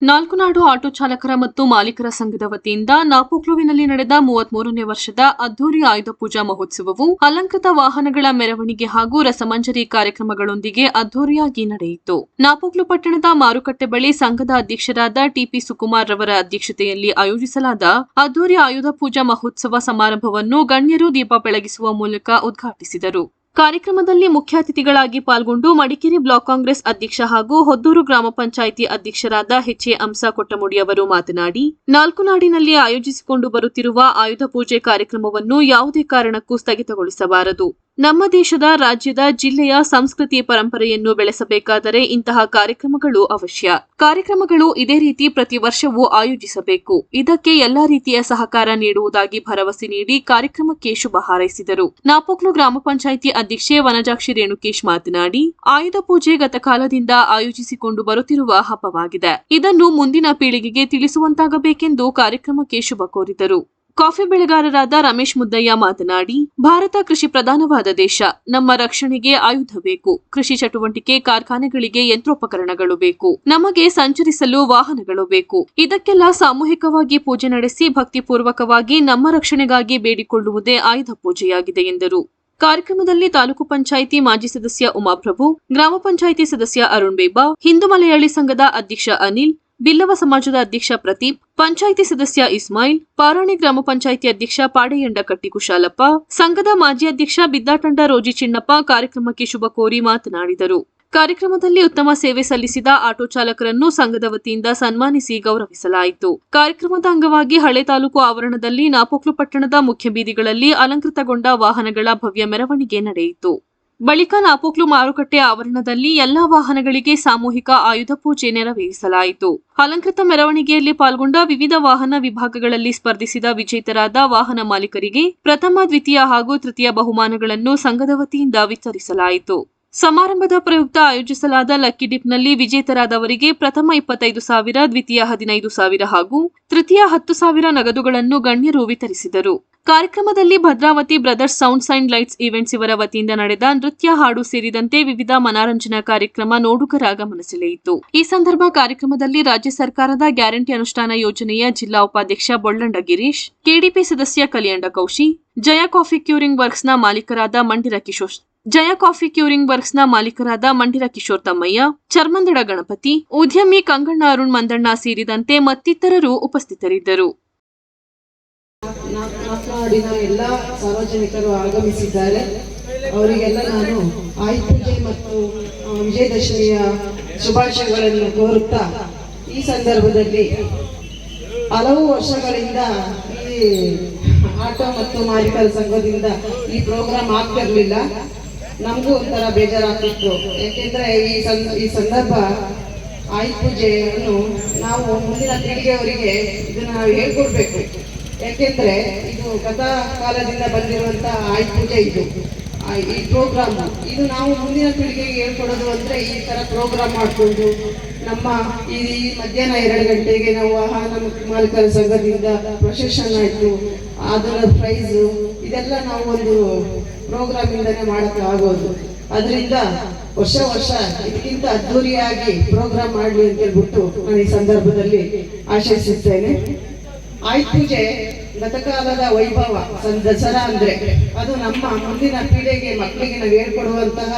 ನಾಲ್ಕು ನಾಡು ಆಟೋ ಚಾಲಕರ ಮತ್ತು ಮಾಲೀಕರ ಸಂಘದ ವತಿಯಿಂದ ನಾಪೋಕ್ಲುವಿನಲ್ಲಿ ನಡೆದ 33ನೇ ವರ್ಷದ ಅದ್ದೂರಿ ಆಯುಧ ಪೂಜಾ ಮಹೋತ್ಸವವು ಅಲಂಕೃತ ವಾಹನಗಳ ಮೆರವಣಿಗೆ ಹಾಗೂ ರಸಮಂಜರಿ ಕಾರ್ಯಕ್ರಮಗಳೊಂದಿಗೆ ಅದ್ದೂರಿಯಾಗಿ ನಡೆಯಿತು. ನಾಪೋಕ್ಲು ಪಟ್ಟಣದ ಮಾರುಕಟ್ಟೆ ಬಳಿ ಸಂಘದ ಅಧ್ಯಕ್ಷರಾದ ಟಿಪಿ ಸುಕುಮಾರ್ ರವರ ಅಧ್ಯಕ್ಷತೆಯಲ್ಲಿ ಆಯೋಜಿಸಲಾದ ಅದ್ದೂರಿ ಆಯುಧ ಪೂಜಾ ಮಹೋತ್ಸವ ಸಮಾರಂಭವನ್ನು ಗಣ್ಯರು ದೀಪ ಬೆಳಗಿಸುವ ಮೂಲಕ ಉದ್ಘಾಟಿಸಿದರು. ಕಾರ್ಯಕ್ರಮದಲ್ಲಿ ಮುಖ್ಯ ಅತಿಥಿಗಳಾಗಿ ಪಾಲ್ಗೊಂಡು ಮಡಿಕೇರಿ ಬ್ಲಾಕ್ ಕಾಂಗ್ರೆಸ್ ಅಧ್ಯಕ್ಷ ಹಾಗೂ ಹೊದ್ದೂರು ಗ್ರಾಮ ಪಂಚಾಯಿತಿ ಅಧ್ಯಕ್ಷರಾದ ಎಚ್.ಎ. ಅಂಸ ಕೊಟ್ಟಮುಡಿ ಅವರು ಮಾತನಾಡಿ, ನಾಲ್ಕು ನಾಡಿನಲ್ಲಿ ಆಯೋಜಿಸಿಕೊಂಡು ಬರುತ್ತಿರುವ ಆಯುಧ ಪೂಜೆ ಕಾರ್ಯಕ್ರಮವನ್ನು ಯಾವುದೇ ಕಾರಣಕ್ಕೂ ಸ್ಥಗಿತಗೊಳಿಸಬಾರದು. ನಮ್ಮ ದೇಶದ, ರಾಜ್ಯದ, ಜಿಲ್ಲೆಯ ಸಂಸ್ಕೃತಿ ಪರಂಪರೆಯನ್ನು ಬೆಳೆಸಬೇಕಾದರೆ ಇಂತಹ ಕಾರ್ಯಕ್ರಮಗಳು ಅವಶ್ಯ. ಕಾರ್ಯಕ್ರಮಗಳು ಇದೇ ರೀತಿ ಪ್ರತಿ ವರ್ಷವೂ ಆಯೋಜಿಸಬೇಕು. ಇದಕ್ಕೆ ಎಲ್ಲಾ ರೀತಿಯ ಸಹಕಾರ ನೀಡುವುದಾಗಿ ಭರವಸೆ ನೀಡಿ ಕಾರ್ಯಕ್ರಮಕ್ಕೆ ಶುಭ ಹಾರೈಸಿದರು. ನಾಪೋಕ್ಲು ಗ್ರಾಮ ಪಂಚಾಯಿತಿ ಅಧ್ಯಕ್ಷೆ ವನಜಾಕ್ಷಿ ರೇಣುಕೇಶ್ ಮಾತನಾಡಿ, ಆಯುಧ ಪೂಜೆ ಗತಕಾಲದಿಂದ ಆಯೋಜಿಸಿಕೊಂಡು ಬರುತ್ತಿರುವ ಹಬ್ಬವಾಗಿದೆ. ಇದನ್ನು ಮುಂದಿನ ಪೀಳಿಗೆಗೆ ತಿಳಿಸುವಂತಾಗಬೇಕೆಂದು ಕಾರ್ಯಕ್ರಮಕ್ಕೆ ಶುಭ ಕೋರಿದರು. ಕಾಫಿ ಬೆಳೆಗಾರರಾದ ರಮೇಶ್ ಮುದ್ದಯ್ಯ ಮಾತನಾಡಿ, ಭಾರತ ಕೃಷಿ ಪ್ರಧಾನವಾದ ದೇಶ. ನಮ್ಮ ರಕ್ಷಣೆಗೆ ಆಯುಧ ಬೇಕು. ಕೃಷಿ ಚಟುವಟಿಕೆ ಕಾರ್ಖಾನೆಗಳಿಗೆ ಯಂತ್ರೋಪಕರಣಗಳು ಬೇಕು. ನಮಗೆ ಸಂಚರಿಸಲು ವಾಹನಗಳು ಬೇಕು. ಇದಕ್ಕೆಲ್ಲ ಸಾಮೂಹಿಕವಾಗಿ ಪೂಜೆ ನಡೆಸಿ ಭಕ್ತಿಪೂರ್ವಕವಾಗಿ ನಮ್ಮ ರಕ್ಷಣೆಗಾಗಿ ಬೇಡಿಕೊಳ್ಳುವುದೇ ಆಯುಧ ಪೂಜೆಯಾಗಿದೆ ಎಂದರು. ಕಾರ್ಯಕ್ರಮದಲ್ಲಿ ತಾಲೂಕು ಪಂಚಾಯಿತಿ ಮಾಜಿ ಸದಸ್ಯ ಉಮಾಪ್ರಭು, ಗ್ರಾಮ ಪಂಚಾಯಿತಿ ಸದಸ್ಯ ಅರುಣ್ ಬೇಬಾ, ಹಿಂದೂ ಮಲಯಾಳಿ ಸಂಘದ ಅಧ್ಯಕ್ಷ ಅನಿಲ್, ಬಿಲ್ಲವ ಸಮಾಜದ ಅಧ್ಯಕ್ಷ ಪ್ರದೀಪ್, ಪಂಚಾಯಿತಿ ಸದಸ್ಯ ಇಸ್ಮಾಯಿಲ್, ಪಾರಾಣಿ ಗ್ರಾಮ ಪಂಚಾಯಿತಿ ಅಧ್ಯಕ್ಷ ಪಾಡೆಯಂಡ ಕಟ್ಟಿ ಕುಶಾಲಪ್ಪ, ಸಂಘದ ಮಾಜಿ ಅಧ್ಯಕ್ಷ ಬಿದ್ದಾಟಂಡ ರೋಜಿ ಚಿನ್ನಪ್ಪ ಕಾರ್ಯಕ್ರಮಕ್ಕೆ ಶುಭ ಕೋರಿ ಮಾತನಾಡಿದರು. ಕಾರ್ಯಕ್ರಮದಲ್ಲಿ ಉತ್ತಮ ಸೇವೆ ಸಲ್ಲಿಸಿದ ಆಟೋ ಚಾಲಕರನ್ನು ಸಂಘದ ವತಿಯಿಂದ ಸನ್ಮಾನಿಸಿ ಗೌರವಿಸಲಾಯಿತು. ಕಾರ್ಯಕ್ರಮದ ಅಂಗವಾಗಿ ಹಳೆ ತಾಲೂಕು ಆವರಣದಲ್ಲಿ ನಾಪೋಕ್ಲು ಪಟ್ಟಣದ ಮುಖ್ಯ ಬೀದಿಗಳಲ್ಲಿ ಅಲಂಕೃತಗೊಂಡ ವಾಹನಗಳ ಭವ್ಯ ಮೆರವಣಿಗೆ ನಡೆಯಿತು. ಬಳಿಕ ನಾಪೋಕ್ಲು ಮಾರುಕಟ್ಟೆ ಆವರಣದಲ್ಲಿ ಎಲ್ಲಾ ವಾಹನಗಳಿಗೆ ಸಾಮೂಹಿಕ ಆಯುಧ ಪೂಜೆ ನೆರವೇರಿಸಲಾಯಿತು. ಅಲಂಕೃತ ಮೆರವಣಿಗೆಯಲ್ಲಿ ಪಾಲ್ಗೊಂಡ ವಿವಿಧ ವಾಹನ ವಿಭಾಗಗಳಲ್ಲಿ ಸ್ಪರ್ಧಿಸಿದ ವಿಜೇತರಾದ ವಾಹನ ಮಾಲೀಕರಿಗೆ ಪ್ರಥಮ, ದ್ವಿತೀಯ ಹಾಗೂ ತೃತೀಯ ಬಹುಮಾನಗಳನ್ನು ಸಂಘದ ವತಿಯಿಂದ ವಿತರಿಸಲಾಯಿತು. ಸಮಾರಂಭದ ಪ್ರಯುಕ್ತ ಆಯೋಜಿಸಲಾದ ಲಕ್ಕಿ ಡಿಪ್ನಲ್ಲಿ ವಿಜೇತರಾದವರಿಗೆ ಪ್ರಥಮ 25,000, ದ್ವಿತೀಯ 15,000 ಹಾಗೂ ತೃತೀಯ 10,000 ನಗದುಗಳನ್ನು ಗಣ್ಯರು ವಿತರಿಸಿದರು. ಕಾರ್ಯಕ್ರಮದಲ್ಲಿ Bhadravati brothers sounds and lights events ಇವರ ವತಿಯಿಂದ ನಡೆದ ನೃತ್ಯ, ಹಾಡು ಸೇರಿದಂತೆ ವಿವಿಧ ಮನರಂಜನಾ ಕಾರ್ಯಕ್ರಮ ನೋಡುಗರ ಗಮನ ಸೆಳೆಯಿತು. ಈ ಸಂದರ್ಭ ಕಾರ್ಯಕ್ರಮದಲ್ಲಿ ರಾಜ್ಯ ಸರ್ಕಾರದ ಗ್ಯಾರಂಟಿ ಅನುಷ್ಠಾನ ಯೋಜನೆಯ ಜಿಲ್ಲಾ ಉಪಾಧ್ಯಕ್ಷ ಬೊಳ್ಳಂಡ ಗಿರೀಶ್, ಕೆಡಿಪಿ ಸದಸ್ಯ ಕಲಿಯಂಡ ಕೌಶಿ, ಜಯ ಕಾಫಿ ಕ್ಯೂರಿಂಗ್ ವರ್ಕ್ಸ್ನ ಮಾಲೀಕರಾದ ಮಂಡಿರ ಕಿಶೋರ್ ತಮ್ಮಯ್ಯ, ಚರ್ಮಂದಡ ಗಣಪತಿ, ಉದ್ಯಮಿ ಕಂಗಣ್ಣ ಅರುಣ್ ಮಂದಣ್ಣ ಸೇರಿದಂತೆ ಮತ್ತಿತರರು ಉಪಸ್ಥಿತರಿದ್ದರು. ನಾಡಿನ ಎಲ್ಲ ಸಾರ್ವಜನಿಕರು ಆಗಮಿಸಿದ್ದಾರೆ. ಅವರಿಗೆಲ್ಲ ನಾನು ಆಯುಧ ಪೂಜೆ ಮತ್ತು ವಿಜಯದಶಮಿಯ ಶುಭಾಶಯಗಳನ್ನು ಕೋರುತ್ತಾ, ಈ ಸಂದರ್ಭದಲ್ಲಿ ಹಲವು ವರ್ಷಗಳಿಂದ ಈ ಆಟೋ ಮತ್ತು ಮಾಲೀಕರ ಸಂಘದಿಂದ ಈ ಪ್ರೋಗ್ರಾಮ್ ಆಗ್ತಿರ್ಲಿಲ್ಲ. ನಮಗೂ ಒಂಥರ ಬೇಜಾರಾಗ್ತಿತ್ತು. ಯಾಕೆಂದ್ರೆ ಈ ಸಂದರ್ಭ ಆಯುಧ ಪೂಜೆಯನ್ನು ನಾವು ಮುಂದಿನ ಪೀಳಿಗೆಯವರಿಗೆ ಇದನ್ನ ನಾವು ಹೇಳ್ಕೊಡ್ಬೇಕು. ಯಾಕೆಂದ್ರೆ ಇದು ಗತ ಕಾಲದಿಂದ ಬಂದಿರುವಂತಹ ಆಯುಧ ಪೂಜೆ, ಈ ಪ್ರೋಗ್ರಾಮ್ ಇದು ನಾವು ಮುಂದಿನ ಪೀಳಿಗೆಗೆ ಹೇಳ್ಕೊಡೋದು ಅಂದ್ರೆ ಈ ತರ ಪ್ರೋಗ್ರಾಮ್ ಮಾಡಿಕೊಂಡು ನಮ್ಮ ಈ ಮಧ್ಯಾಹ್ನ 2 ಗಂಟೆಗೆ ನಾವು ವಾಹನ ಮಾಲೀಕರ ಸಂಘದಿಂದ ಪ್ರೊಸೆಷನ್ ಆಯ್ತು, ಅದರ ಪ್ರೈಸ್ ಇದೆಲ್ಲ ನಾವು ಒಂದು ಪ್ರೋಗ್ರಾಮ್ ಇಂದಾನೆ ಮಾಡಕ್ಕೆ ಆಗೋದು. ಅದರಿಂದ ವರ್ಷ ಇದಕ್ಕಿಂತ ಅದ್ದೂರಿಯಾಗಿ ಪ್ರೋಗ್ರಾಮ್ ಮಾಡಲಿ ಅಂತ ಹೇಳ್ಬಿಟ್ಟು ನಾನು ಈ ಸಂದರ್ಭದಲ್ಲಿ ಆಶಯಿಸುತ್ತೇನೆ. ಆಯುಧ ಪೂಜೆ ಗತಕಾಲದ ವೈಭವ. ದಸರಾ ಅಂದ್ರೆ ಅದು ನಮ್ಮ ಮುಂದಿನ ಪೀಳಿಗೆ ಮಕ್ಕಳಿಗೆ ನಾವು ಹೇಳ್ಕೊಡುವಂತಹ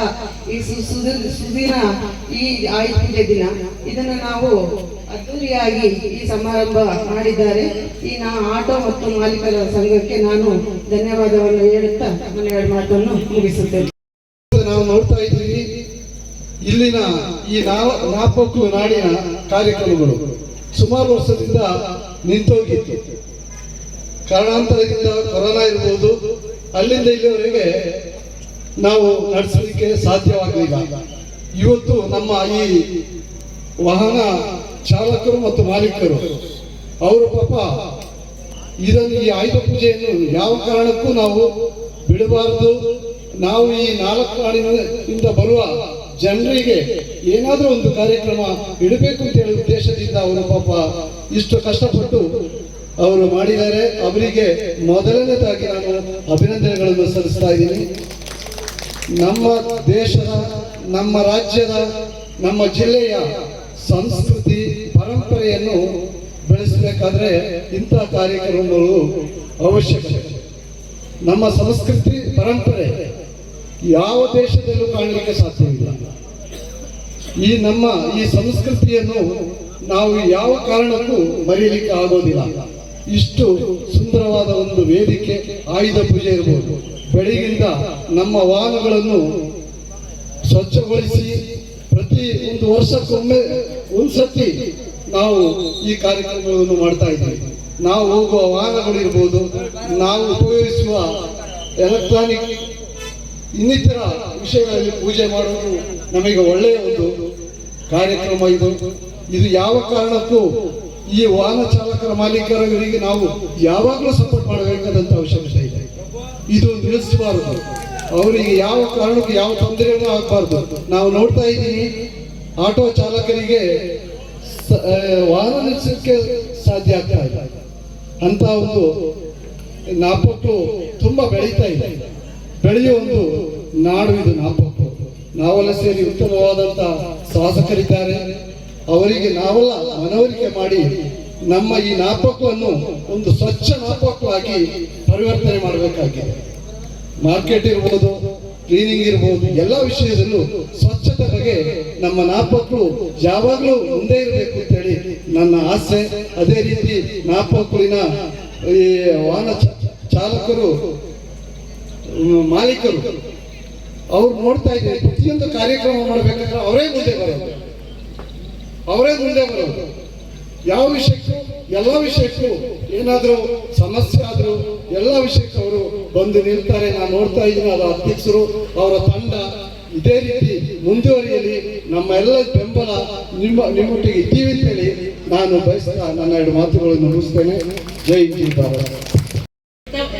ಈ ಸುದಿನ ಈ ಆಯುಧ ಪೂಜೆ ದಿನ, ಇದನ್ನು ನಾವು ಅದ್ದೂರಿಯಾಗಿ ಈ ಸಮಾರಂಭ ಮಾಡಿದ್ದಾರೆ. ಈ ಆಟೋ ಮತ್ತು ಮಾಲೀಕರ ಸಂಘಕ್ಕೆ ನಾನು ಧನ್ಯವಾದವನ್ನು ಹೇಳುತ್ತಾ ನನ್ನ 2 ಮಾತನ್ನು ಮುಗಿಸುತ್ತೇನೆ. ನಾವು ನೋಡ್ತಾ ಇದ್ದೀವಿ ಇಲ್ಲಿನ ಈ ನಾಪೋಕ್ಲು ನಾಡಿನ ಕಾರ್ಯಕ್ರಮಗಳು ಸುಮಾರು ವರ್ಷದಿಂದ ನಿಂತೋಗಿತ್ತು. ಕಾರಣಾಂತರದಿಂದ ಕೊರೋನಾ ಇರ್ಬೋದು, ಅಲ್ಲಿಂದ ಇಲ್ಲಿವರೆಗೆ ನಾವು ನಡೆಸಲಿಕ್ಕೆ ಸಾಧ್ಯವಾಗಲಿಲ್ಲ. ಇವತ್ತು ನಮ್ಮ ಈ ವಾಹನ ಚಾಲಕರು ಮತ್ತು ಮಾಲೀಕರು ಅವರು ಪಾಪ ಈ ಆಯುಧ ಪೂಜೆಯನ್ನು ಯಾವ ಕಾರಣಕ್ಕೂ ನಾವು ಬಿಡಬಾರದು. ನಾವು ಈ 4 ನಾಡಿನಿಂದ ಬರುವ ಜನರಿಗೆ ಏನಾದ್ರೂ ಒಂದು ಕಾರ್ಯಕ್ರಮ ಇಡಬೇಕು ಅಂತ ಹೇಳುವ ಉದ್ದೇಶದಿಂದ ಅವರು ಪಾಪ ಇಷ್ಟು ಕಷ್ಟಪಟ್ಟು ಅವರು ಮಾಡಿದ್ದಾರೆ. ಅವರಿಗೆ ಮೊದಲನೇದಾಗಿ ನಾನು ಅಭಿನಂದನೆಗಳನ್ನು ಸಲ್ಲಿಸ್ತಾ ಇದ್ದೀನಿ. ನಮ್ಮ ದೇಶದ, ನಮ್ಮ ರಾಜ್ಯದ, ನಮ್ಮ ಜಿಲ್ಲೆಯ ಸಂಸ್ಕೃತಿ ಪರಂಪರೆ ಪರಂಪರೆಯನ್ನು ಬೆಳೆಸಬೇಕಾದ್ರೆ ಇಂಥ ಕಾರ್ಯಕ್ರಮಗಳು ಅವಶ್ಯಕತೆ. ನಮ್ಮ ಸಂಸ್ಕೃತಿ ಪರಂಪರೆ ಯಾವ ದೇಶದಲ್ಲೂ ಕಾಣಲಿಕ್ಕೆ ಸಾಧ್ಯವಿಲ್ಲ. ಈ ಸಂಸ್ಕೃತಿಯನ್ನು ನಾವು ಯಾವ ಕಾರಣಕ್ಕೂ ಮರೆಯಲಿಕ್ಕೆ ಆಗೋದಿಲ್ಲ. ಇಷ್ಟು ಸುಂದರವಾದ ಒಂದು ವೇದಿಕೆ, ಆಯುಧ ಪೂಜೆ ಇರಬಹುದು. ಬೆಳಗಿಂದ ನಮ್ಮ ವಾಹನಗಳನ್ನು ಸ್ವಚ್ಛಗೊಳಿಸಿ ಪ್ರತಿ ಒಂದು ವರ್ಷಕ್ಕೊಮ್ಮೆ ಒಂದ್ಸತಿ ನಾವು ಈ ಕಾರ್ಯಕ್ರಮಗಳನ್ನು ಮಾಡ್ತಾ ಇದ್ದೀವಿ. ನಾವು ಹೋಗುವ ವಾಹನಗಳಿರ್ಬೋದು, ನಾವು ಉಪಯೋಗಿಸುವ ಎಲೆಕ್ಟ್ರಾನಿಕ್ ಇನ್ನಿತರ ವಿಷಯಗಳಲ್ಲಿ ಪೂಜೆ ಮಾಡುವುದು ನಮಗೆ ಒಳ್ಳೆಯ ಒಂದು ಕಾರ್ಯಕ್ರಮ. ಇದು ಯಾವ ಕಾರಣಕ್ಕೂ ಈ ವಾಹನ ಚಾಲಕರ ಮಾಲೀಕರಿಗೆ ನಾವು ಯಾವಾಗಲೂ ಸಪೋರ್ಟ್ ಮಾಡಬೇಕಾದಂತ ಅವಶ್ಯಕತೆ ಇದೆ. ಇದು ನಿಲ್ಲಿಸಬಾರದು. ಅವರಿಗೆ ಯಾವ ಕಾರಣಕ್ಕೂ ಯಾವ ತೊಂದರೆಯೂ ಆಗಬಾರ್ದು. ನಾವು ನೋಡ್ತಾ ಇದ್ದೀವಿ, ಆಟೋ ಚಾಲಕರಿಗೆ ವಾಹನ ನಿಲ್ಲಿಸಲಿಕ್ಕೆ ಸಾಧ್ಯ ಆಗ್ತಾ ಇಲ್ಲ. ಅಂತ ಒಂದು ನಾಪಕ್ಕು ತುಂಬಾ ಬೆಳೀತಾ ಇದೆ. ಬೆಳೆಯುವ ಒಂದು ನಾಡು ಇದು ನಾಪಕ್ಕು. ನಾವೆಲ್ಲ ಸೇರಿ ಉತ್ತಮವಾದಂತ ಶಾಸಕರಿದ್ದಾರೆ, ಅವರಿಗೆ ನಾವೆಲ್ಲ ಮನವರಿಕೆ ಮಾಡಿ ನಮ್ಮ ಈ ನಾಪಕ್ಕನ್ನು ಒಂದು ಸ್ವಚ್ಛ ನಾಪಕ್ಕು ಆಗಿ ಪರಿವರ್ತನೆ ಮಾಡಬೇಕಾಗಿದೆ. ಮಾರ್ಕೆಟ್ ಇರ್ಬೋದು, ಕ್ಲೀನಿಂಗ್ ಇರ್ಬೋದು, ಎಲ್ಲ ವಿಷಯದಲ್ಲೂ ಸ್ವಚ್ಛತೆ ಬಗ್ಗೆ ನಮ್ಮ ನಾಪಕ್ಕಳು ಯಾವಾಗಲೂ ಮುಂದೆ ಇರಬೇಕು ಅಂತೇಳಿ ನನ್ನ ಆಸೆ. ಅದೇ ರೀತಿ ನಾಪಕ್ಕಳಿನ ಈ ವಾಹನ ಚಾಲಕರು ಮಾಲೀಕರು ಅವ್ರು ನೋಡ್ತಾ ಇದ್ದಾರೆ, ಪ್ರತಿಯೊಂದು ಕಾರ್ಯಕ್ರಮ ಮಾಡಬೇಕಾದ್ರೆ ಅವರೇ ಮುಂದೆ ಬರೋದು. ಯಾವ ವಿಷಯಕ್ಕೂ ಎಲ್ಲ ವಿಷಯಕ್ಕೂ ಏನಾದರೂ ಸಮಸ್ಯೆ ಆದರೂ ಎಲ್ಲ ವಿಷಯಕ್ಕೂ ಅವರು ಬಂದು ನಿಲ್ತಾರೆ. ನಾನು ನೋಡ್ತಾ ಇದ್ದೀನಿ, ಅದರ ಅಧ್ಯಕ್ಷರು, ಅವರ ತಂಡ ಇದೇ ರೀತಿ ಮುಂದುವರಿಯಲಿ. ನಮ್ಮ ಎಲ್ಲ ಬೆಂಬಲ ನಿಮ್ಮೊಟ್ಟಿಗೆ ಇದ್ದೀವಿ ಅಂತೇಳಿ ನಾನು ಬಯಸ್ತಾ ನನ್ನ 2 ಮಾತುಗಳನ್ನು ಮುಗಿಸ್ತೇನೆ. ಜೈ ಹಿಂದ್ ಭಾರತ್.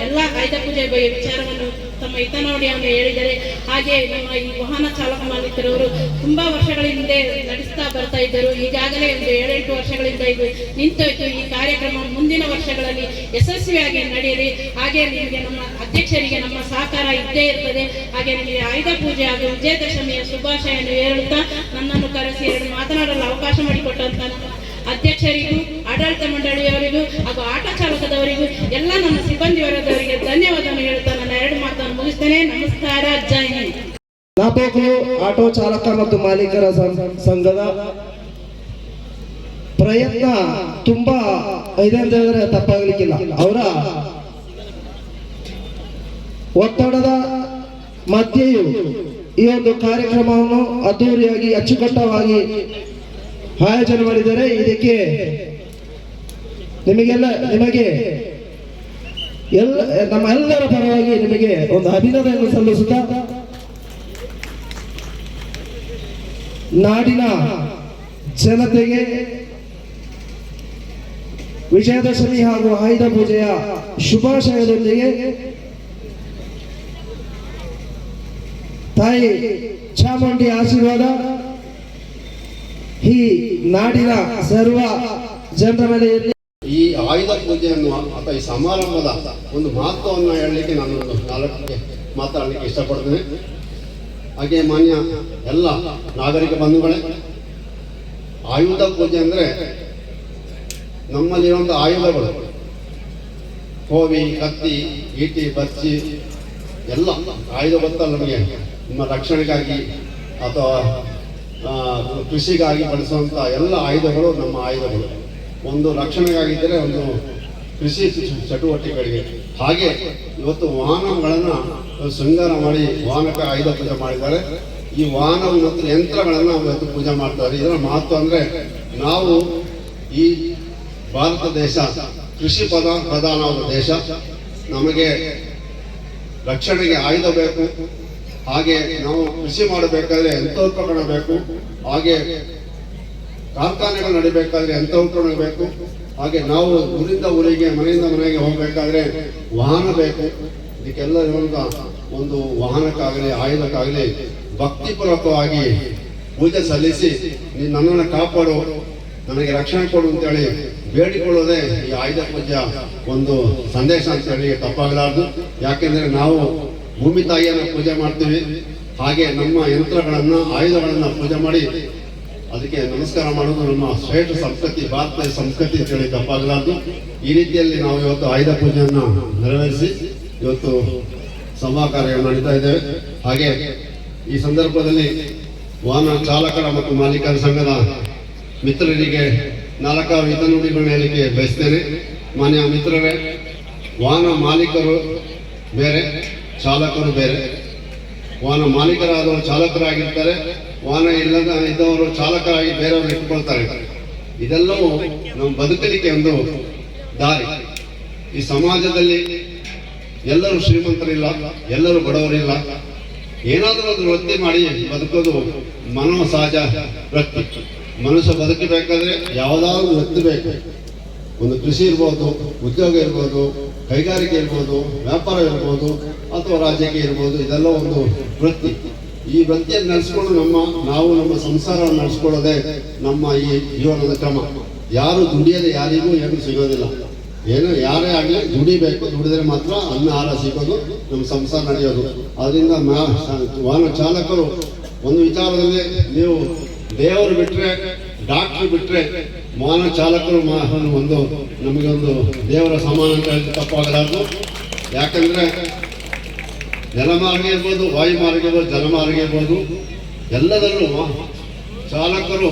ಎಲ್ಲ ಆಯುಧ ಪೂಜೆ ವಿಚಾರವನ್ನು ತಮ್ಮ ಹಿತನುಡಿಯನ್ನು ಹೇಳಿದರೆ, ಹಾಗೆ ನಮ್ಮ ಈ ವಾಹನ ಚಾಲಕ ಮಾಲೀಕರವರು ತುಂಬಾ ವರ್ಷಗಳ ಹಿಂದೆ ನಡೆಸ್ತಾ ಬರ್ತಾ ಇದ್ದರು. ಈಗಾಗಲೇ ಒಂದು 7-8 ವರ್ಷಗಳಿಂದ ಇದು ನಿಂತೋಯ್ತು. ಈ ಕಾರ್ಯಕ್ರಮ ಮುಂದಿನ ವರ್ಷಗಳಲ್ಲಿ ಯಶಸ್ವಿಯಾಗಿ ನಡೆಯಲಿ. ಹಾಗೆ ನಿಮಗೆ ನಮ್ಮ ಅಧ್ಯಕ್ಷರಿಗೆ ನಮ್ಮ ಸಹಕಾರ ಇದ್ದೇ ಇರ್ತದೆ. ಹಾಗೆ ನಿಮಗೆ ಆಯುಧ ಪೂಜೆ ಹಾಗೂ ವಿಜಯದಶಮಿಯ ಶುಭಾಶಯನ್ನು ಹೇಳುತ್ತಾ ನನ್ನನ್ನು ಕರೆಸಿ 2 ಮಾತನಾಡಲು ಅವಕಾಶ ಮಾಡಿಕೊಟ್ಟಂತ ನಮ್ಮ ಅಧ್ಯಕ್ಷರಿಗೂ, ಆಡಳಿತ ಮಂಡಳಿಯವರಿಗೂ ಹಾಗೂ ಆಟೋ ಚಾಲಕದವರಿಗೂ, ಎಲ್ಲ ನಮ್ಮ ಸಿಬ್ಬಂದಿ ವರ್ಗದವರಿಗೆ ಧನ್ಯವಾದವನ್ನು ಹೇಳುತ್ತಾ ನನ್ನ 2 ಮಾತನ್ನು ಮುಗಿಸ್ತೇನೆ. ನಮಸ್ಕಾರ, ಜೈ ಹಿಂದ್. ನಾಪೋಕ್ಲು ಆಟೋ ಚಾಲಕ ಮತ್ತು ಮಾಲೀಕರ ಸಂಘದ ಪ್ರಯತ್ನ ತುಂಬಾ ಇದೆ ಅಂತ ಹೇಳಿದ್ರೆ ತಪ್ಪಾಗಲಿಕ್ಕಿಲ್ಲ. ಅವರ ಒತ್ತಡದ ಮಧ್ಯೆಯೂ ಈ ಒಂದು ಕಾರ್ಯಕ್ರಮವನ್ನು ಅದ್ದೂರಿಯಾಗಿ ಅಚ್ಚುಕಟ್ಟವಾಗಿ ಆಯೋಜನೆ ಮಾಡಿದ್ದಾರೆ. ಇದಕ್ಕೆ ನಿಮಗೆ ನಮ್ಮ ಎಲ್ಲರ ಪರವಾಗಿ ನಿಮಗೆ ಒಂದು ಅಭಿನಂದನೆ ಸಲ್ಲಿಸುತ್ತಾ, ನಾಡಿನ ಜನತೆಗೆ ವಿಜಯದಶಮಿ ಹಾಗೂ ಆಯುಧ ಪೂಜೆಯ ಶುಭಾಶಯದೊಂದಿಗೆ ತಾಯಿ ಚಾಮುಂಡಿ ಆಶೀರ್ವಾದ ಈ ನಾಡಿನ ಸರ್ವ ಜನರ ಮೇಲೆ ಇರಲಿ. ಈ ಆಯುಧ ಪೂಜೆಯನ್ನು ಅಥವಾ ಈ ಸಮಾರಂಭದ ಒಂದು ಮಹತ್ವವನ್ನು ಹೇಳಲಿಕ್ಕೆ ನಾನು 4 ಮಾತಾಡಲಿಕ್ಕೆ ಇಷ್ಟಪಡ್ತೇನೆ. ಹಾಗೆ ಮಾನ್ಯ ಎಲ್ಲ ನಾಗರಿಕ ಬಂಧುಗಳೇ, ಆಯುಧ ಪೂಜೆ ಅಂದರೆ ನಮ್ಮಲ್ಲಿರುವಂಥ ಆಯುಧಗಳು, ಕೋವಿ, ಕತ್ತಿ, ಈಟಿ, ಬಚ್ಚಿ ಎಲ್ಲ ಆಯುಧ ಗೊತ್ತಲ್ಲ ನಮಗೆ. ನಿಮ್ಮ ರಕ್ಷಣೆಗಾಗಿ ಅಥವಾ ಕೃಷಿಗಾಗಿ ಬಳಸುವಂಥ ಎಲ್ಲ ಆಯುಧಗಳು ನಮ್ಮ ಆಯುಧಗಳು. ಒಂದು ರಕ್ಷಣೆಗಾಗಿದ್ದರೆ, ಒಂದು ಕೃಷಿ ಚಟುವಟಿಕೆಗಳಿಗೆ. ಹಾಗೆ ಇವತ್ತು ವಾಹನಗಳನ್ನು ಶೃಂಗಾರ ಮಾಡಿ ವಾಹನಕ್ಕೆ ಆಯುಧ ಪೂಜೆ ಮಾಡಿದ್ದಾರೆ. ಈ ವಾಹನ ಮತ್ತು ಯಂತ್ರಗಳನ್ನು ಇವತ್ತು ಪೂಜೆ ಮಾಡ್ತಾರೆ. ಇದರ ಮಹತ್ವ ಅಂದರೆ, ನಾವು ಈ ಭಾರತ ದೇಶ ಕೃಷಿ ಪ್ರಧಾನವಾದ ದೇಶ. ನಮಗೆ ರಕ್ಷಣೆಗೆ ಆಯುಧ ಬೇಕು. ಹಾಗೆ ನಾವು ಕೃಷಿ ಮಾಡಬೇಕಾದ್ರೆ ಯಂತ್ರೋಪಕರಣ ಬೇಕು. ಹಾಗೆ ಕಾರ್ಖಾನೆಗಳು ನಡಿಬೇಕಾದ್ರೆ ಯಂತ್ರೋಪಕರಣ ಬೇಕು. ಹಾಗೆ ನಾವು ಊರಿಂದ ಊರಿಗೆ, ಮನೆಯಿಂದ ಮನೆಗೆ ಹೋಗಬೇಕಾದ್ರೆ ವಾಹನ ಬೇಕು. ಇದಕ್ಕೆಲ್ಲ ಇರುವಂತ ಒಂದು ವಾಹನಕ್ಕಾಗಲಿ ಆಯುಧಕ್ಕಾಗಲಿ ಭಕ್ತಿಪೂರ್ವಕವಾಗಿ ಪೂಜೆ ಸಲ್ಲಿಸಿ, ನೀನು ನನ್ನನ್ನು ಕಾಪಾಡು, ನನಗೆ ರಕ್ಷಣೆ ಕೊಡು ಅಂತೇಳಿ ಬೇಡಿಕೊಳ್ಳೋದೇ ಈ ಆಯುಧ ಪೂಜೆಯ ಒಂದು ಸಂದೇಶ ಅಂತೇಳಿ ತಪ್ಪಾಗಲಾರದು. ಯಾಕೆಂದ್ರೆ ನಾವು ಭೂಮಿ ತಾಯಿಯನ್ನು ಪೂಜೆ ಮಾಡ್ತೀವಿ. ಹಾಗೆ ನಮ್ಮ ಯಂತ್ರಗಳನ್ನು, ಆಯುಧಗಳನ್ನು ಪೂಜೆ ಮಾಡಿ ಅದಕ್ಕೆ ನಮಸ್ಕಾರ ಮಾಡೋದು ನಮ್ಮ ಶ್ರೇಷ್ಠ ಸಂಸ್ಕೃತಿ, ಭಾರತೀಯ ಸಂಸ್ಕೃತಿ ಅಂತೇಳಿ ತಪ್ಪಾಗಲಾರ್ದು. ಈ ರೀತಿಯಲ್ಲಿ ನಾವು ಇವತ್ತು ಆಯುಧ ಪೂಜೆಯನ್ನು ನೆರವೇರಿಸಿ ಇವತ್ತು ಸಭಾ ಕಾರ್ಯವನ್ನು ನಡೀತಾ ಇದ್ದೇವೆ. ಹಾಗೆ ಈ ಸಂದರ್ಭದಲ್ಲಿ ವಾಹನ ಚಾಲಕರ ಮತ್ತು ಮಾಲೀಕರ ಸಂಘದ ಮಿತ್ರರಿಗೆ 4 ಹಿತನುಡಿಗಳನ್ನ ಹೇಳಲಿಕ್ಕೆ ಬಯಸ್ತೇನೆ. ಮಾನ್ಯ ಮಿತ್ರರೇ, ವಾಹನ ಮಾಲೀಕರು ಬೇರೆ, ಚಾಲಕರು ಬೇರೆ. ವಾಹನ ಮಾಲೀಕರಾದವರು ಚಾಲಕರಾಗಿರ್ತಾರೆ, ವಾಹನ ಇದ್ದವರು ಚಾಲಕರಾಗಿ ಬೇರೆಯವರು ಇಟ್ಕೊಳ್ತಾರೆ. ಇದೆಲ್ಲವೂ ನಮ್ಮ ಬದುಕಲಿಕ್ಕೆ ಒಂದು ದಾರಿ. ಈ ಸಮಾಜದಲ್ಲಿ ಎಲ್ಲರೂ ಶ್ರೀಮಂತರಿಲ್ಲ, ಎಲ್ಲರೂ ಬಡವರಿಲ್ಲ. ಏನಾದರೂ ಒಂದು ವೃತ್ತಿ ಮಾಡಿ ಬದುಕೋದು ಮಾನವ ಸಹಜ ವೃತ್ತಿ. ಮನುಷ್ಯ ಬದುಕಬೇಕಾದ್ರೆ ಯಾವುದಾದ್ರೂ ವೃತ್ತಿ ಬೇಕು. ಒಂದು ಕೃಷಿ ಇರ್ಬೋದು, ಉದ್ಯೋಗ ಇರ್ಬೋದು, ಕೈಗಾರಿಕೆ ಇರ್ಬೋದು, ವ್ಯಾಪಾರ ಇರ್ಬೋದು, ಅಥವಾ ರಾಜಕೀಯ ಇರ್ಬೋದು. ಇದೆಲ್ಲ ಒಂದು ವೃತ್ತಿ. ಈ ವೃತ್ತಿಯನ್ನು ನಡೆಸ್ಕೊಂಡು ನಾವು ನಮ್ಮ ಸಂಸಾರವನ್ನು ನಡೆಸ್ಕೊಳ್ಳೋದೇ ನಮ್ಮ ಈ ಜೀವನದ ಕ್ರಮ. ಯಾರು ದುಡಿಯದೆ ಯಾರಿಗೂ ಏನು ಸಿಗೋದಿಲ್ಲ. ಯಾರೇ ಆಗಲಿ ದುಡಿಬೇಕು, ದುಡಿದ್ರೆ ಮಾತ್ರ ಅನ್ನ ಆಹಾರ ಸಿಗೋದು, ನಮ್ಮ ಸಂಸಾರ ನಡೆಯೋದು. ಅದರಿಂದ ವಾಹನ ಚಾಲಕರು ಒಂದು ವಿಚಾರದಲ್ಲಿ ನೀವು ದೇವರು ಬಿಟ್ಟರೆ, ಡಾಕ್ಟ್ರು ಬಿಟ್ಟರೆ, ವಾಹನ ಚಾಲಕರು ಒಂದು ನಮಗೊಂದು ದೇವರ ಸಮಾನ ಅಂತ ಹೇಳಿದ್ರೆ ತಪ್ಪಾಗಲಾರ್ದು. ಯಾಕಂದರೆ ನೆಲಮಾರ್ಗ ಇರ್ಬೋದು, ವಾಯುಮಾರ್ಗ ಇರ್ಬೋದು, ಜಲಮಾರ್ಗ ಇರ್ಬೋದು, ಎಲ್ಲದರಲ್ಲೂ ಚಾಲಕರು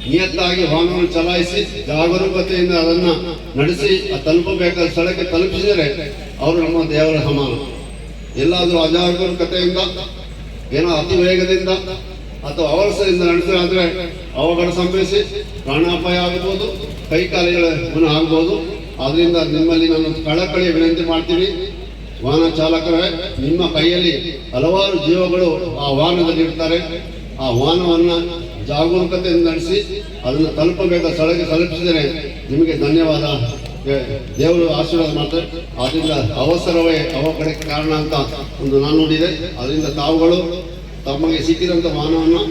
ನಿಯತ್ತಾಗಿ ವಾಹನವನ್ನು ಚಲಾಯಿಸಿ ಜಾಗರೂಕತೆಯಿಂದ ಅದನ್ನು ನಡೆಸಿ ತಲುಪಬೇಕಾದ ಸ್ಥಳಕ್ಕೆ ತಲುಪಿಸಿದರೆ ಅವರು ನಮ್ಮ ದೇವರ ಸಮಾನ. ಎಲ್ಲಾದರೂ ಅಜಾಗರೂಕತೆಯಿಂದ, ಏನೋ ಅತಿ ವೇಗದಿಂದ ಅಥವಾ ಅವಸರದಿಂದ ನಡೆಸಿದ್ರೆ ಅವಘಡ ಸಂಭವಿಸಿ ಪ್ರಾಣಾಪಾಯ ಆಗ್ಬೋದು, ಕೈಕಾಲಿಗಳ ಆಗ್ಬೋದು. ಆದ್ರಿಂದ ನಿಮ್ಮಲ್ಲಿ ನಾನು ಕಳಕಳಿಯ ವಿನಂತಿ ಮಾಡ್ತೀನಿ, ವಾಹನ ಚಾಲಕರೇ, ನಿಮ್ಮ ಕೈಯಲ್ಲಿ ಹಲವಾರು ಜೀವಗಳು ಆ ವಾಹನದಲ್ಲಿ ಇರ್ತಾರೆ. ಆ ವಾಹನವನ್ನು ಜಾಗರೂಕತೆಯಿಂದ ನಡೆಸಿ ಅದನ್ನು ತಲುಪಬೇಕಾದ ಸ್ಥಳಕ್ಕೆ ತಲುಪಿಸಿದರೆ ನಿಮಗೆ ಧನ್ಯವಾದ, ದೇವರು ಆಶೀರ್ವಾದ ಮಾಡ್ತಾರೆ. ಆದ್ದರಿಂದ ಅವಸರವೇ ಅವಘಡಕ್ಕೆ ಕಾರಣ ಅಂತ ಒಂದು ನಾನು ನೋಡಿದೆ. ಅದರಿಂದ ತಾವುಗಳು ತಮಗೆ ಸಿಕ್ಕಿದಂಥ ವಾಹನವನ್ನು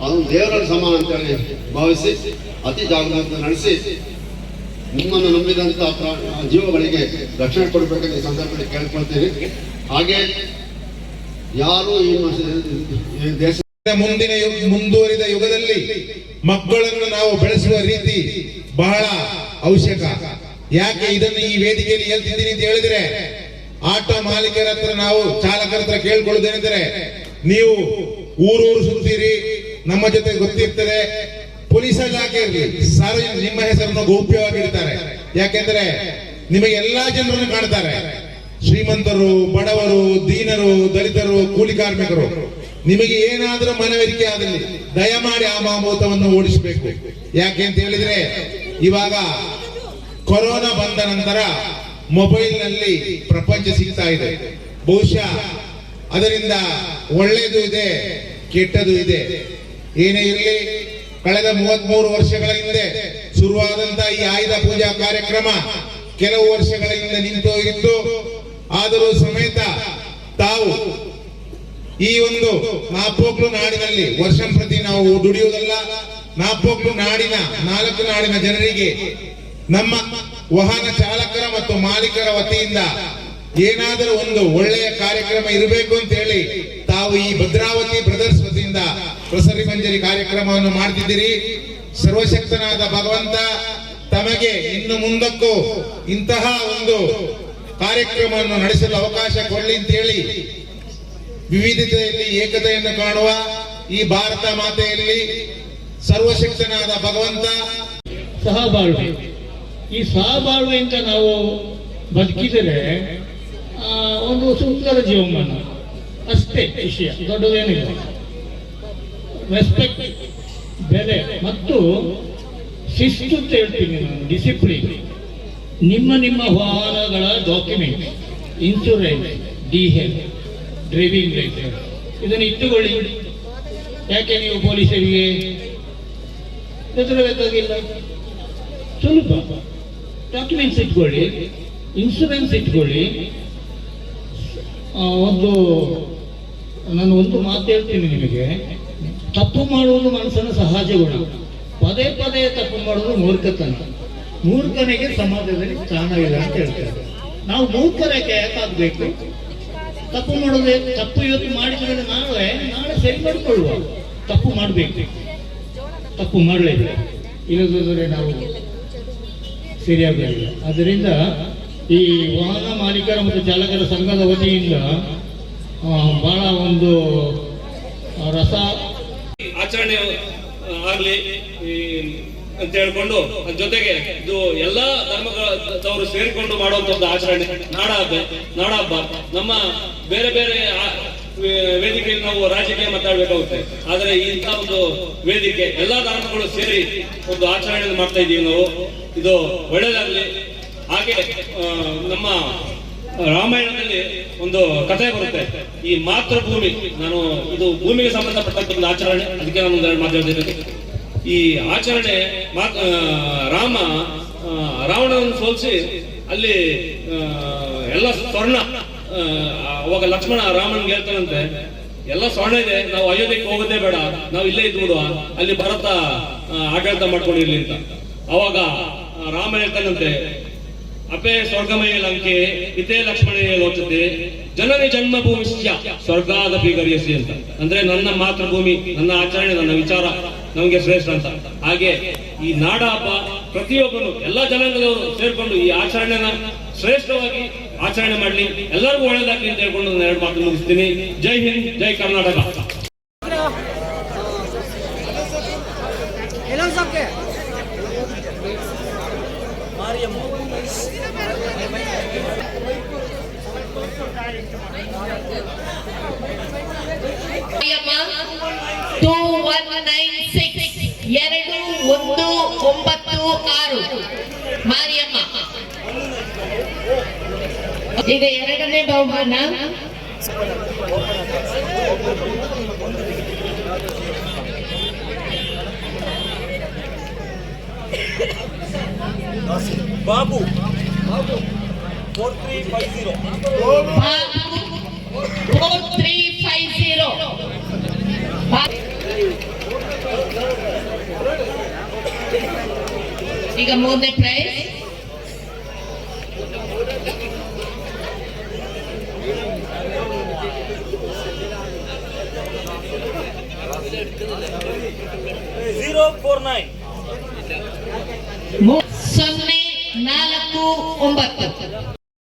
ಅದನ್ನು ದೇವರ ಸಮಾನ ಅಂತೇಳಿ ಭಾವಿಸಿ ಅತಿ ಜಾಗರೂಕತೆ ನಡೆಸಿ ನಿಮ್ಮನ್ನು ನಂಬಿದಂಥ ಜೀವಗಳಿಗೆ ರಕ್ಷಣೆ ಕೊಡಬೇಕಂತ ಈ ಸಂದರ್ಭದಲ್ಲಿ ಕೇಳ್ಕೊಳ್ತೀನಿ. ಹಾಗೆ ಯಾರು ಈ ದೇಶ ಮುಂದಿನ ಮುಂದುವರಿದ ಯುಗದಲ್ಲಿ ಮಕ್ಕಳನ್ನು ನಾವು ಬೆಳೆಸುವ ರೀತಿ ಬಹಳ ಅವಶ್ಯಕ. ಯಾಕೆ ಇದನ್ನು ಈ ವೇದಿಕೆಯಲ್ಲಿ ಹೇಳ್ತಿದ್ದೀನಿ ಅಂತ ಹೇಳಿದ್ರೆ, ಆಟೋ ಮಾಲೀಕರ ಹತ್ರ, ನಾವು ಚಾಲಕರ ಹತ್ರ ಕೇಳ್ಕೊಳ್ಳೋದೇನೆಂದರೆ, ನೀವು ಊರೂರು ಸುತ್ತೀರಿ, ನಮ್ಮ ಜೊತೆ ಗೊತ್ತಿರ್ತದೆ. ಪೊಲೀಸ್ ಇಲಾಖೆ ಇರಲಿ, ಸಾರ್ವಜನಿಕ ನಿಮ್ಮ ಹೆಸರನ್ನು ಗೌಪ್ಯವಾಗಿರ್ತಾರೆ. ಯಾಕೆಂದ್ರೆ ನಿಮಗೆ ಎಲ್ಲಾ ಜನರನ್ನು ಕಾಣ್ತಾರೆ. ಶ್ರೀಮಂತರು, ಬಡವರು, ದೀನರು, ದಲಿತರು, ಕೂಲಿ ಕಾರ್ಮಿಕರು. ನಿಮಗೆ ಏನಾದರೂ ಮನವರಿಕೆ ಆದಲ್ಲಿ ದಯಮಾಡಿ ಆ ಮಾಮೂತವನ್ನು ಓಡಿಸಬೇಕು. ಯಾಕೆ ಅಂತ ಹೇಳಿದ್ರೆ, ಇವಾಗ ಕೊರೋನಾ ಬಂದ ನಂತರ ಮೊಬೈಲ್ ನಲ್ಲಿ ಪ್ರಪಂಚ ಸಿಗ್ತಾ ಇದೆ. ಬಹುಶಃ ಅದರಿಂದ ಒಳ್ಳೆಯದು ಇದೆ, ಕೆಟ್ಟದು ಇದೆ. ಏನೇ ಇರಲಿ, ಕಳೆದ 33 ವರ್ಷಗಳ ಹಿಂದೆ ಶುರುವಾದಂತ ಈ ಆಯುಧ ಪೂಜಾ ಕಾರ್ಯಕ್ರಮ ಕೆಲವು ವರ್ಷಗಳ ಹಿಂದೆ ನಿಂತೋಗಿತ್ತು. ಆದರೂ ಸಮೇತ ತಾವು ಈ ಒಂದು ನಾಪೋಕ್ಲು ನಾಡಿನಲ್ಲಿ ವರ್ಷಂಪ್ರತಿ ನಾವು ದುಡಿಯುವುದಲ್ಲ, ನಾಪೋಕ್ಲು ನಾಡಿನ 4 ನಾಡಿನ ಜನರಿಗೆ ನಮ್ಮ ವಾಹನ ಚಾಲಕರ ಮತ್ತು ಮಾಲೀಕರ ವತಿಯಿಂದ ಏನಾದರೂ ಒಂದು ಒಳ್ಳೆಯ ಕಾರ್ಯಕ್ರಮ ಇರಬೇಕು ಅಂತ ಹೇಳಿ ತಾವು ಈ ಭದ್ರಾವತಿ ಬ್ರದರ್ಸ್ ವತಿಯಿಂದ ಪ್ರಸರಿ ಮಂಜರಿ ಕಾರ್ಯಕ್ರಮವನ್ನು ಮಾಡ್ತಿದ್ದೀರಿ. ಸರ್ವಶಕ್ತನಾದ ಭಗವಂತ ತಮಗೆ ಇನ್ನು ಮುಂದಕ್ಕೂ ಇಂತಹ ಒಂದು ಕಾರ್ಯಕ್ರಮವನ್ನು ನಡೆಸಲು ಅವಕಾಶ ಕೊಡಲಿ ಅಂತ ಹೇಳಿ, ವಿವಿಧತೆಯಲ್ಲಿ ಏಕತೆಯನ್ನು ಕಾಣುವ ಈ ಭಾರತ ಮಾತೆಯಲ್ಲಿ ಸರ್ವಶಕ್ತನಾದ ಭಗವಂತ ಸಹಬಾಳ್ವೆ, ಈ ಸಹಬಾಳ್ವೆ ಅಂತ ನಾವು ಬದುಕಿದರೆ ಒಂದು ಸುಂದರ ಜೀವಮಾನ ಅಷ್ಟೇ. ವಿಷಯ ದೊಡ್ಡದೇನಿಲ್ಲ. ರೆಸ್ಪೆಕ್ಟ್, ಬೆಲೆ ಮತ್ತು ಶಿಸ್ತು ಅಂತ ಹೇಳ್ತೀನಿ ನಾನು, ಡಿಸಿಪ್ಲಿನ್. ನಿಮ್ಮ ವಾಹನಗಳ document, insurance, DL, driving licence ಇದನ್ನು ಇಟ್ಟುಕೊಳ್ಳಿ. ಯಾಕೆ ನೀವು ಪೊಲೀಸರಿಗೆ ಹೆದರಬೇಕಾಗಿಲ್ಲ. ಸುಲಭ. ಡಾಕ್ಯುಮೆಂಟ್ಸ್ ಇಟ್ಕೊಳ್ಳಿ, ಇನ್ಶೂರೆನ್ಸ್ ಇಟ್ಕೊಳ್ಳಿ. ನಾನು ಒಂದು ಮಾತು ಹೇಳ್ತೀನಿ ನಿಮಗೆ, ತಪ್ಪು ಮಾಡುವುದು ಮನಸ್ಸನ ಸಹಜ ಗುಣ. ಪದೇ ಪದೇ ತಪ್ಪು ಮಾಡುವುದು ಮೂರ್ಖತನ. ಮೂರ್ಖನಿಗೆ ಸಮಾಜದಲ್ಲಿ ಸ್ಥಾನ ಇಲ್ಲ ಅಂತ ಹೇಳ್ತಾರೆ. ನಾವು ಮೂರ್ಖರಕ್ಕೆ ಯಾಕಾಗಬೇಕು? ತಪ್ಪು ಮಾಡೋದೇ ತಪ್ಪು ಇವತ್ತು ಮಾಡಿದ್ರೆ ನಾಳೆ ಸರಿ ಮಾಡಿಕೊಳ್ಳುವ. ತಪ್ಪು ಮಾಡಬೇಕು. ತಪ್ಪು ಮಾಡಲೇಬೇಕು, ಇಲ್ಲದಿದ್ದರೆ ನಾವು ಸರಿಯಾಗಲಿಲ್ಲ. ಆದ್ದರಿಂದ ಈ ವಾಹನ ಮಾಲೀಕರ ಮತ್ತು ಚಾಲಕರ ಸಂಘದ ವತಿಯಿಂದ ಬಹಳ ಒಂದು ರಸ ಆಚರಣೆ ಆಗ್ಲಿ ಅಂತ ಹೇಳ್ಕೊಂಡು ಅದ್ರ ಜೊತೆಗೆ ಇದು ಎಲ್ಲಾ ಧರ್ಮದವರು ಸೇರಿಕೊಂಡು ಮಾಡುವಂತದ್ದು ಆಚರಣೆ ನಾಡಹಬ್ಬ. ನಮ್ಮ ಬೇರೆ ಬೇರೆ ವೇದಿಕೆಯಲ್ಲಿ ನಾವು ರಾಜಕೀಯ ಮಾತಾಡ್ಬೇಕಾಗುತ್ತೆ, ಆದ್ರೆ ಇಂಥ ಒಂದು ವೇದಿಕೆ ಎಲ್ಲಾ ಧರ್ಮಗಳು ಸೇರಿ ಒಂದು ಆಚರಣೆ ಮಾಡ್ತಾ ಇದೀವಿ ನಾವು. ಇದು ಒಳ್ಳೇದಾಗ್ಲಿ. ಹಾಗೆ ನಮ್ಮ ರಾಮಾಯಣದಲ್ಲಿ ಒಂದು ಕಥೆ ಬರುತ್ತೆ, ಈ ಮಾತೃಭೂಮಿ. ನಾನು ಇದು ಭೂಮಿಗೆ ಸಂಬಂಧಪಟ್ಟಂತ ಒಂದು ಆಚರಣೆ, ಅದಕ್ಕೆ ನಾನು ಒಂದೆರಡು ಮಾತಾಡ್ತಿದ್ದೀನಿ. ಈ ಆಚರಣೆ ರಾಮ ರಾವಣನನ್ನು ಸೋಲಿಸಿ ಅಲ್ಲಿ ಎಲ್ಲ ಸ್ವರ್ಣ, ಅವಾಗ ಲಕ್ಷ್ಮಣ ರಾಮನ್ಗೆ ಹೇಳ್ತಾನಂತೆ, ಎಲ್ಲ ಸ್ವರ್ಣ ಇದೆ, ನಾವು ಅಯೋಧ್ಯೆಗೆ ಹೋಗೋದೇ ಬೇಡ, ನಾವು ಇಲ್ಲೇ ಇದ್ಬಿಡುವ, ಅಲ್ಲಿ ಭರತ ಆಡಳಿತ ಮಾಡ್ಕೊಂಡಿರ್ಲಿ ಅಂತ. ಅವಾಗ ರಾಮ ಹೇಳ್ತಾನಂತೆ, ಅಪೇ ಸ್ವರ್ಗಮಯ ಲಂಕೆ ಇತೇ ಲಕ್ಷ್ಮಣೇ ಲೋಚತೆ ಜನನಿ ಜನ್ಮಭೂಮಿಶ್ಚ ಸ್ವರ್ಗಾದಪಿ ಗರಿಯಸಿ ಅಂತ. ಅಂದ್ರೆ ನನ್ನ ಮಾತೃಭೂಮಿ, ನನ್ನ ಆಚರಣೆ, ನನ್ನ ವಿಚಾರ ನಮಗೆ ಶ್ರೇಷ್ಠ ಅಂತ. ಹಾಗೆ ಈ ನಾಡ ಹಬ್ಬ ಪ್ರತಿಯೊಬ್ಬನು ಎಲ್ಲಾ ಜನಾಂಗದವರು ಸೇರ್ಕೊಂಡು ಈ ಆಚರಣೆನ ಶ್ರೇಷ್ಠವಾಗಿ ಆಚರಣೆ ಮಾಡ್ಲಿ, ಎಲ್ಲರಿಗೂ ಒಳ್ಳೇದಾಗ್ಲಿ ಅಂತ ಹೇಳ್ಕೊಂಡು ನಾನು ಎರಡು ಮಾತು ಮುಗಿಸ್ತೀನಿ. ಜೈ ಹಿಂದ್, ಜೈ ಕರ್ನಾಟಕ. ಮಾರಿಯಮ್ಮ ಈಗ ಎರಡನೇ ಬಹುಮಾನ ಬಾಬು 4350 ಈಗ ಮೂರನೇ ಪ್ರೈಸ್ $049 049